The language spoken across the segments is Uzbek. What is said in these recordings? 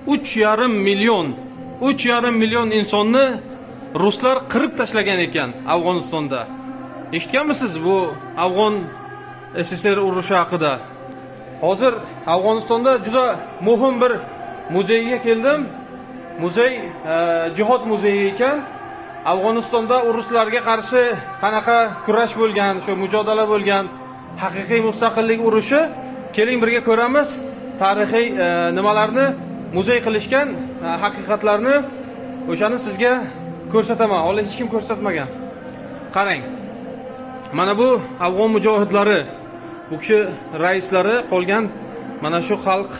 3,5 million insonni ruslar qirib tashlagan ekan Afg'onistonda. Eshitganmisiz bu Afg'on SSR urushi haqida? Hozir Afg'onistonda juda muhim bir muzeyga keldim. Muzey jihod muzeyi ekan. Afg'onistonda urushlarga qarshi qanaqa kurash bo'lgan, shu mujodala bo'lgan haqiqiy mustaqillik urushi, keling birga ko'ramiz. Tarixiy nimalarni muzey qilishgan, haqiqatlarni o'shani sizga ko'rsataman. Hali hech kim ko'rsatmagan. Qarang. Mana bu afg'on mujohidlari, bu kishi raislari, qolgan mana shu xalq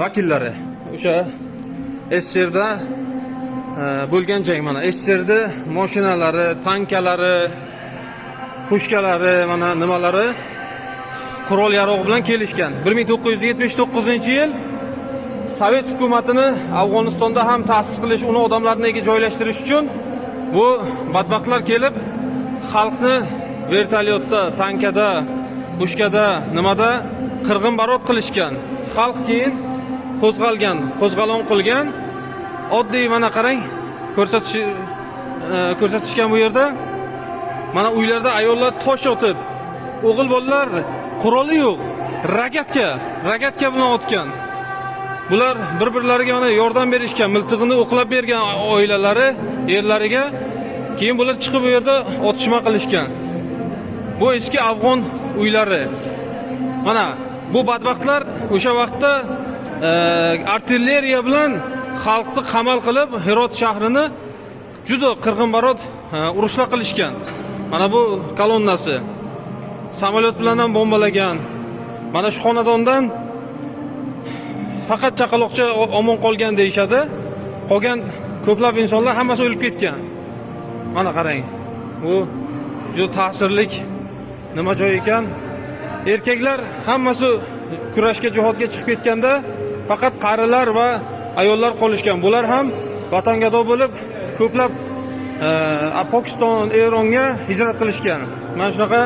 vakillari. O'sha SSRda bo'lgan jang, mana SSRda mashinalari, tankalari, pushkalari, mana nimalari qurol yarog' bilan kelishgan. 1979-yil Sovet hukumatini Afg'onistonda ham ta'sis qilish, uni odamlarniga joylashtirish uchun bu badbaxtlar kelib xalqni vertolyotda, tankada, pushkada, nimada qirg'in-barot qilishgan. Xalq keyin qo'zg'alon qilgan. Oddiy mana qarang, ko'rsatishgan bu yerda. Mana uylarda ayollar tosh otib, o'g'il bolalar quroli yo'q, ragatka bilan otgan. Bular bir-birlariga mana yordam berishgan, miltig'ini o'qlab bergan oilalari, erlariga. Keyin bular chiqib bu yerda otishma qilishgan. Bu eski afg'on uylari. Mana bu badbaxtlar o'sha vaqtda artilleriya bilan xalqni qamal qilib, Herot shahrini juda qirg'in-barot urushlar qilishgan. Mana bu kolonnasi. Samolyot bilan ham bombalagan. Mana shu xonadondan faqat chaqaloqcha omon qolgan deyshadi. Qolgan ko'plab insonlar hammasi o'lib ketgan. Mana qarang. Bu juda ta'sirlik nima joy ekan. Erkaklar hammasi kurashga, jihodga chiqib ketganda faqat qarilar va ayollar qolishgan. Bular ham vatangado bo'lib ko'plab Pokiston, Eronga hijrat qilishgan. Mana shunaqa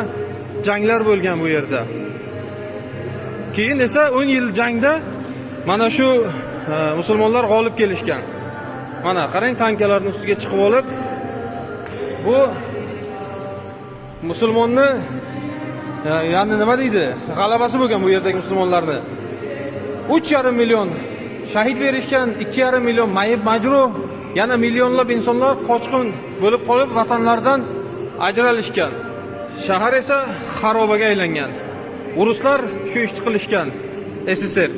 janglar bo'lgan bu yerda. Keyin esa 10 yil jangda mana shu musulmonlar g'olib kelishgan. Mana qarang, tankalarning ustiga chiqib olib, bu musulmonni ya'ni nima deydi? G'alabasi bo'lgan bu yerdagi musulmonlarni. 3,5 million shahid berishgan, 2,5 million majruh, yana millionlab insonlar qochqin bo'lib qolib vatanlaridan ajralishgan. Shahar esa xarobaga aylangan. Ruslar shu ishni qilishgan. SSR